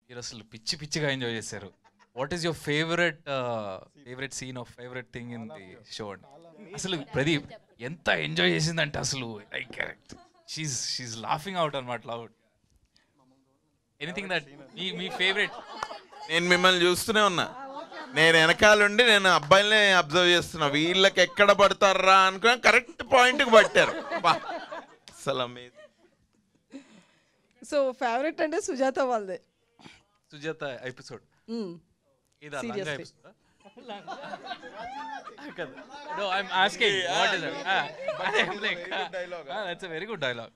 మీరు అసలు పిచ్చి పిచ్చిగా ఎంజాయ్ చేశారు. What is your favourite scene of favourite thing in the show అండి? అసలు ప్రదీప్ ఎంత ఎంజాయ్ చేసిందంటే అసలు లైక్ షీఈ్ లాఫింగ్ అవుట్ అనమాట లౌడ్. ఎనీథింగ్ దట్ మీ ఫేవరెట్? నేను మిమ్మల్ని చూస్తూనే ఉన్నా, నేను వెనకాలండి నేను అబ్బాయిలనే అబ్జర్వ్ చేస్తున్నా, వీళ్ళకి ఎక్కడ పడతారా అనుకుని కరెక్ట్ పాయింట్కి పట్టారు. అసలు సో ఫేవరెట్ అంటే సుజాత వాళ్ళదే. సుజాత ఎపిసోడ్ ఇదా లంగా episode? No, I'm asking what is it? I'm like that's a very good dialogue.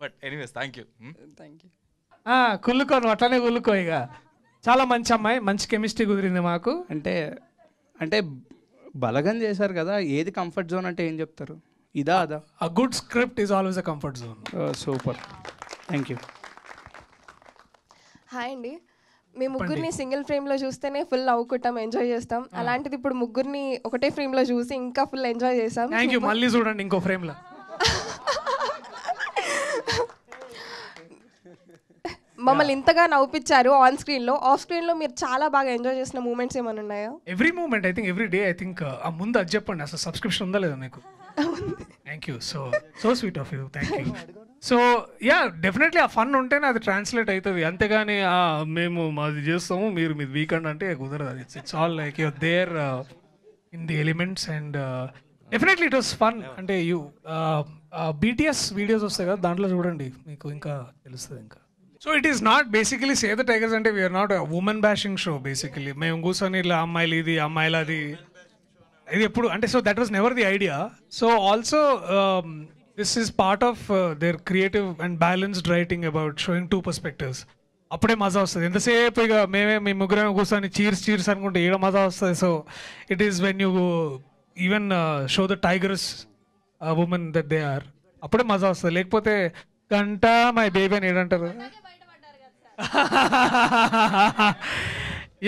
But anyways, thank you. Thank you. కుళ్ళుకోను అట్లనే కుళ్ళుకో. ఇక చాలా మంచి అమ్మాయి, మంచి కెమిస్ట్రీ కుదిరింది మాకు. అంటే బలగం చేశారు కదా, ఏది కంఫర్ట్ జోన్ అంటే ఏం చెప్తారు? ఇదా అదా? A good script is always a comfort zone. Super, thank you. Hi అండి. మీ ముగ్గురిని సింగిల్ ఫ్రేమ్లో చూస్తేనే ఫుల్ నవ్వుకుంటాం, ఎంజాయ్ చేస్తాం. అలాంటిది ఇప్పుడు ముగ్గురిని ఒకటే ఫ్రేమ్లో చూసి ఇంకా ఫుల్ ఎంజాయ్ చేసాం. Thank you. మళ్ళీ చూడండి ఇంకో ఫ్రేమ్లో. మమ్మల్ని ఇంతగా నవ్వుపించారు ఆన్ స్క్రీన్లో. ఆఫ్ స్క్రీన్లో మీరు చాలా బాగా ఎంజాయ్ చేసిన మూమెంట్స్ ఏమైనా ఉన్నాయా? Every moment, I think every day. I think ఆ ముందు అది చెప్పండి, అసలు సబ్స్క్రిప్షన్ ఉందా లేదా మీకు? Thank you, so sweet of you, thank you. So yeah, definitely ఆ ఫన్ ఉంటేనే అది ట్రాన్స్లేట్ అవుతుంది. అంతేగాని మేము మాది చేస్తాము మీరు మీది వీకెండ్ అంటే కుదరదు. అది it's all like you're there in the elements and definitely it was fun. అంటే యూ BTS వీడియోస్ వస్తాయి కదా, దాంట్లో చూడండి మీకు ఇంకా తెలుస్తుంది. ఇంకా so it is not basically save the tigers అంటే we're not women bashing show. Basically మేము కూర్చొని ఇలా అమ్మాయిలు ఇది అమ్మాయిలు అది ఇది ఎప్పుడు అంటే, so that was never the idea. So also this is part of their creative and balanced writing about showing two perspectives. అప్పుడే మజా వస్తుంది. ఎంతసేపు ఇక మీ ముగ్గురం కూర్చొని చీర్స్ అనుకుంటే ఏడ మజా వస్తుంది. So it is when you even show the tigers women that they are, అప్పుడే మజా వస్తుంది. లేకపోతే గంట మై బేబీ అని ఏడంటారు.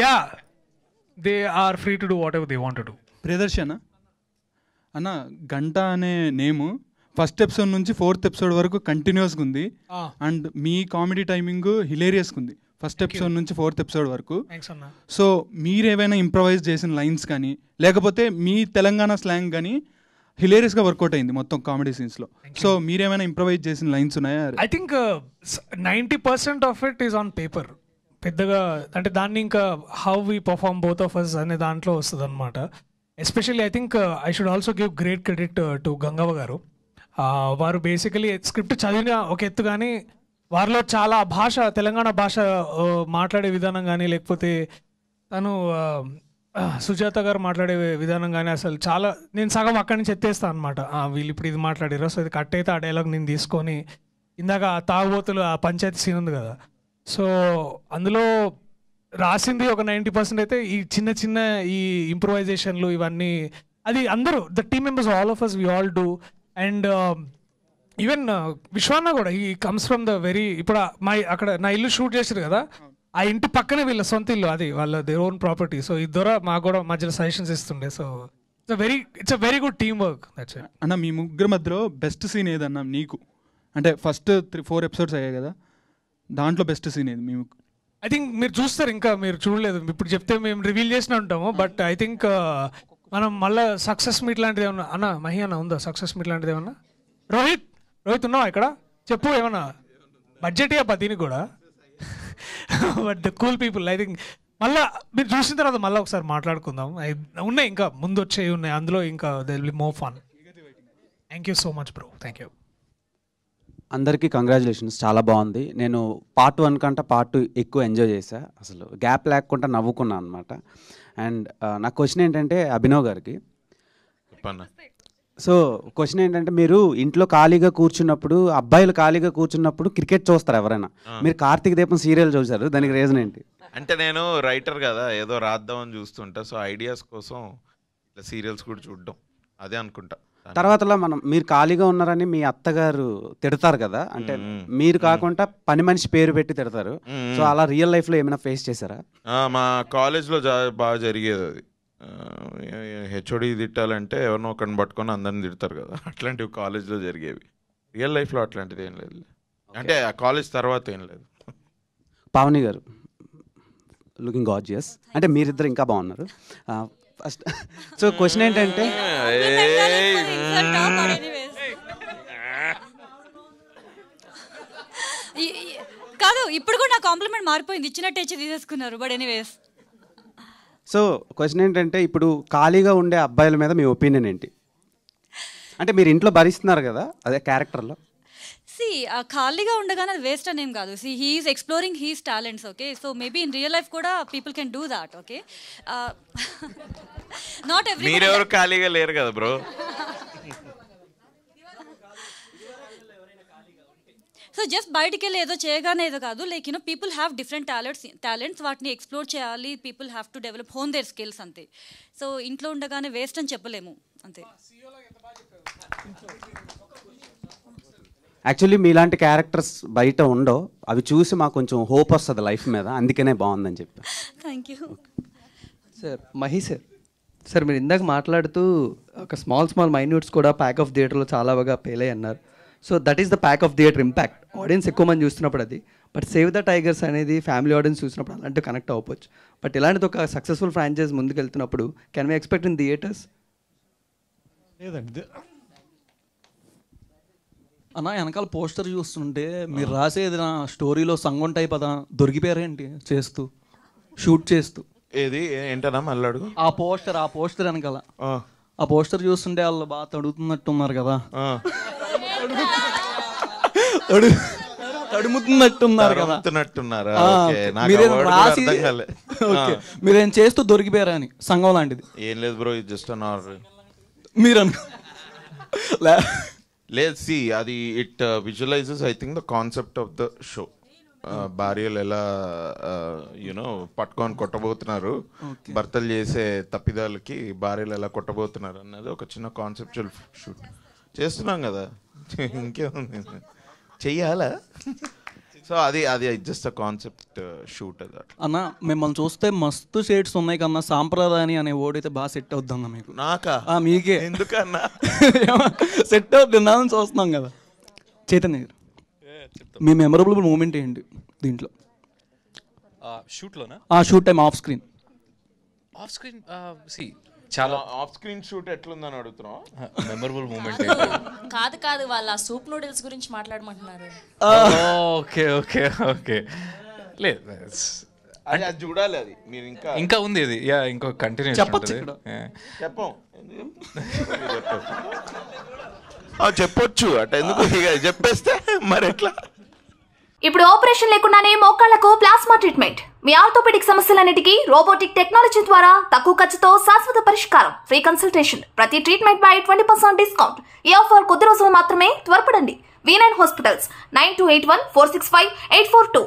Yeah, they are free to do whatever they want to do. Priyadarshana అన్న, గంట అనే నేము ఫస్ట్ ఎపిసోడ్ నుంచి 4th ఎపిసోడ్ వరకు కంటిన్యూస్గా ఉంది. అండ్ మీ కామెడీ టైమింగ్ హిలేరియస్గా ఉంది ఫస్ట్ ఎపిసోడ్ నుంచి 4th ఎపిసోడ్ వరకు. సో మీరేమైనా ఇంప్రవైజ్ చేసిన లైన్స్ కానీ లేకపోతే మీ తెలంగాణ స్లాంగ్ కానీ హిలేరియస్గా వర్కౌట్ అయింది మొత్తం కామెడీ సీన్స్లో. సో మీరేమైనా ఇంప్రవైజ్ చేసిన లైన్స్ ఉన్నాయా? I think 90% of it is on paper. పెద్దగా అంటే దాన్ని ఇంకా how we perform both of us అనే దాంట్లో వస్తుంది అనమాట. Especially I think I should also give great credit to Gangavva garu. వారు బేసికలీ స్క్రిప్ట్ చదివిన ఒక ఎత్తు కానీ వారిలో చాలా భాష, తెలంగాణ భాష మాట్లాడే విధానం కానీ లేకపోతే తను సుజాత గారు మాట్లాడే విధానం కానీ అసలు చాలా, నేను సగం అక్కడి నుంచి ఎత్తేస్తాను అనమాట. వీళ్ళు ఇప్పుడు ఇది మాట్లాడారు, సో ఇది కట్ అయితే ఆ డైలాగ్ నేను తీసుకొని ఇందాక తాగుబోతులు ఆ పంచాయతీ సీన్ ఉంది కదా, సో అందులో రాసింది ఒక 90% అయితే ఈ చిన్న చిన్న ఈ ఇంప్రూవైజేషన్లు ఇవన్నీ అది అందరూ the team members all of us we all do. And even విశ్వాన్న కూడా ఈ కమ్స్ ఫ్రమ్ ద వెరీ, ఇప్పుడు అక్కడ నా ఇల్లు షూట్ చేశారు కదా, ఆ ఇంటి పక్కనే వీళ్ళ సొంత ఇల్లు, అది వాళ్ళ దేర్ ఓన్ ప్రాపర్టీ. సో ఇద్దరు మాకు కూడా మధ్యలో సజెషన్స్ ఇస్తుండే. So it's a very good team work. That's it అన్న. మీ ముగ్గురు మధ్యలో బెస్ట్ సీన్ ఏదన్నా నీకు? అంటే ఫస్ట్ 3-4 ఎపిసోడ్స్ అయ్యాయి కదా, దాంట్లో బెస్ట్ సీన్ ఏది మీ? ఐ థింక్ మీరు చూస్తారు, ఇంకా మీరు చూడలేదు, ఇప్పుడు చెప్తే మేము రివీల్ చేసిన ఉంటాము. బట్ ఐ థింక్ మనం మళ్ళీ సక్సెస్ మీట్ లాంటిది ఏమన్నా అన్న మహి అన్న ఉందా? సక్సెస్ మీట్ లాంటిది ఏమన్నా? రోహిత్ ఉన్నావా ఇక్కడ? చెప్పు ఏమన్నా బడ్జెట్ అబ్బా దీనికి కూడా. But the cool people I think మళ్ళీ మీరు చూసిన తర్వాత మళ్ళీ ఒకసారి మాట్లాడుకుందాం. ఉన్నాయి ఇంకా ముందు వచ్చేవి ఉన్నాయి, అందులో ఇంకా they will be more fun. Thank you so much bro, thank you. అందరికీ కంగ్రాచులేషన్స్, చాలా బాగుంది. నేను పార్ట్ 1 కంటే పార్ట్ 2 ఎక్కువ ఎంజాయ్ చేశా, అసలు గ్యాప్ లేకుండా నవ్వుకున్నాను అనమాట. అండ్ నా క్వశ్చన్ ఏంటంటే అభినవ్ గారికి, సో క్వశ్చన్ ఏంటంటే మీరు ఇంట్లో ఖాళీగా కూర్చున్నప్పుడు, అబ్బాయిలు ఖాళీగా కూర్చున్నప్పుడు క్రికెట్ చూస్తారు ఎవరైనా, మీరు కార్తీక దీపం సీరియల్ చూసారు, దానికి రీజన్ ఏంటి? అంటే నేను రైటర్ కదా, ఏదో రాద్దామని చూస్తుంటా, సో ఐడియాస్ కోసం ఇట్లా సీరియల్స్ కూడా చూడడం అదే అనుకుంటా. తర్వాతలో మీరు ఖాళీగా ఉన్నారని మీ అత్తగారు తిడతారు కదా, అంటే మీరు కాకుండా పని మనిషి పేరు పెట్టి తిడతారు. సో అలా రియల్ లైఫ్లో ఏమైనా ఫేస్ చేశారా? మా కాలేజ్లో బాగా జరిగేది అది. హెచ్ఓడి తిట్టాలంటే ఎవరినో ఒకరిని పట్టుకొని అందరిని తిడతారు కదా, అట్లాంటివి కాలేజ్లో జరిగేవి. రియల్ లైఫ్లో అట్లాంటిది ఏం లేదు. అంటే కాలేజ్ తర్వాత ఏం లేదు. పావని గారు లుకింగ్ గార్జియస్. అంటే మీరిద్దరు ఇంకా బాగున్నారు. ఫస్ట్ సో క్వశ్చన్ ఏంటంటే కాదు, ఇప్పుడు కూడా నా కాంప్లిమెంట్ మారిపోయింది, ఇచ్చినట్టు ఇచ్చి తీసేసుకున్నారు. బట్ ఎనీవేస్, సో క్వశ్చన్ ఏంటంటే ఇప్పుడు ఖాళీగా ఉండే అబ్బాయిల మీద మీ ఒపీనియన్ ఏంటి? అంటే మీరు ఇంట్లో భరిస్తున్నారు కదా అదే క్యారెక్టర్లో. సి ఖాళీగా ఉండగానే అది వేస్ట్ అనేం కాదు. See he is exploring his talents. Okay, so maybe in real life కూడా people can do that. Okay, not every మీరెవరు ఖాళీగా లేరు కదా బ్రో. సో జస్ట్ బయటికి వెళ్ళి ఏదో చేయగానే ఏదో కాదు. Like you know people have different talents, వాటిని ఎక్స్ప్లోర్ చేయాలి. People have to develop hone their skills అంతే. సో ఇంట్లో ఉండగానే వేస్ట్ అని చెప్పలేము అంతే. యాక్చువల్లీ మీలాంటి క్యారెక్టర్స్ బయట ఉండవు, అవి చూసి మాకు కొంచెం హోప్ వస్తుంది లైఫ్ మీద, అందుకనే బాగుందని చెప్పి. Thank you sir. Mahi sir మీరు ఇందాక మాట్లాడుతూ ఒక స్మాల్ మైన్యూట్స్ కూడా ప్యాక్ ఆఫ్ థియేటర్లో చాలా బాగా పేలే అన్నారు. So that is the pack of theatre impact. Audience ఎక్కువ మంది చూస్తున్నప్పుడు అది, బట్ సేవ్ ద టైగర్స్ అనేది ఫ్యామిలీ ఆడియన్స్ చూసినప్పుడు అలాంటి కనెక్ట్ అవ్వచ్చు. బట్ ఇలాంటిది ఒక సక్సెస్ఫుల్ ఫ్రాంచైజ్ ముందుకు వెళ్తున్నప్పుడు can we expect in theatres? లేదండి అన్న, వెనకాల పోస్టర్ చూస్తుంటే మీరు రాసేది నా స్టోరీలో సంగం టైప్ అదా దొరికిపోయారేంటి చేస్తూ, షూట్ చేస్తూ? ఏది ఏంటన్నా మళ్ళీ అడుగు. ఆ పోస్టర్ వెనకాల ఆ పోస్టర్ చూస్తుంటే వాళ్ళు బాగా తడుగుతున్నట్టున్నారు కదా, తడుముతున్నట్టున్నారు కదా. మీరేం చేస్తూ దొరికిపోయారా అని సంఘం లాంటిది ఏం లేదు బ్రో, ఇది జస్ట్ అన్ ఆర్డర్. మీరు అనుకో లేదు, సి అది it visualises I think the concept of the show. భార్యలు ఎలా యూనో పట్టుకొని కొట్టబోతున్నారు, భర్తలు చేసే తప్పిదాలకి భార్యలు ఎలా కొట్టబోతున్నారు అన్నది ఒక చిన్న కాన్సెప్చువల్ షూట్ చేస్తున్నాం కదా, ఇంకేముంది చెయ్యాలా. సో అది జస్ట్ అ కాన్సెప్ట్ షూట్ అది. అన్న మిమ్మల్ని చూస్తే మస్తు షేడ్స్ ఉన్నాయి కన్నా, సాంప్రదాయని అనే ఓడైతే బాగా సెట్ అవుద్ది అన్న మీకు. నాకా? మీకే ఎందుకన్నా సెట్ అవుద్ది అని చూస్తున్నాం కదా. చైతన్య గారు, మీ మెమరబుల్ మూమెంట్ ఏంటి దీంట్లో? షూట్లోనా? Shoot time off screen. Off screen చాలా ఆఫ్ స్క్రీన్ షూట్ ఎట్లుందని అడుగుతున్నావు. మెమరబుల్ మూమెంట్ కాదు వాళ్ళ సూప్ నూడిల్స్ గురించి మాట్లాడమంటున్నారు. ఓకే ఓకే ఓకే, లేదు అది చూడాలి, అది మీరు ఇంకా ఉంది అది. యా, ఇంకో కంటిన్యూ చెప్పొచ్చు, చెప్పొచ్చు అట, ఎందుకు చెప్పేస్తే మరి ఎట్లా. ఇప్పుడు ఆపరేషన్ లేకుండానే మోకాళ్లకు ప్లాస్మా ట్రీట్మెంట్. మీ ఆర్థోపెడిక్ సమస్యలన్నిటికీ రోబోటిక్ టెక్నాలజీ ద్వారా తక్కువ ఖర్చుతో శాశ్వత పరిష్కారం. ఫ్రీ కన్సల్టేషన్, ప్రతి ట్రీట్మెంట్ పై 20% డిస్కౌంట్. ఈ ఆఫర్ కొద్ది రోజులు మాత్రమే, త్వరపడండి. V9 hospitals 9281465842.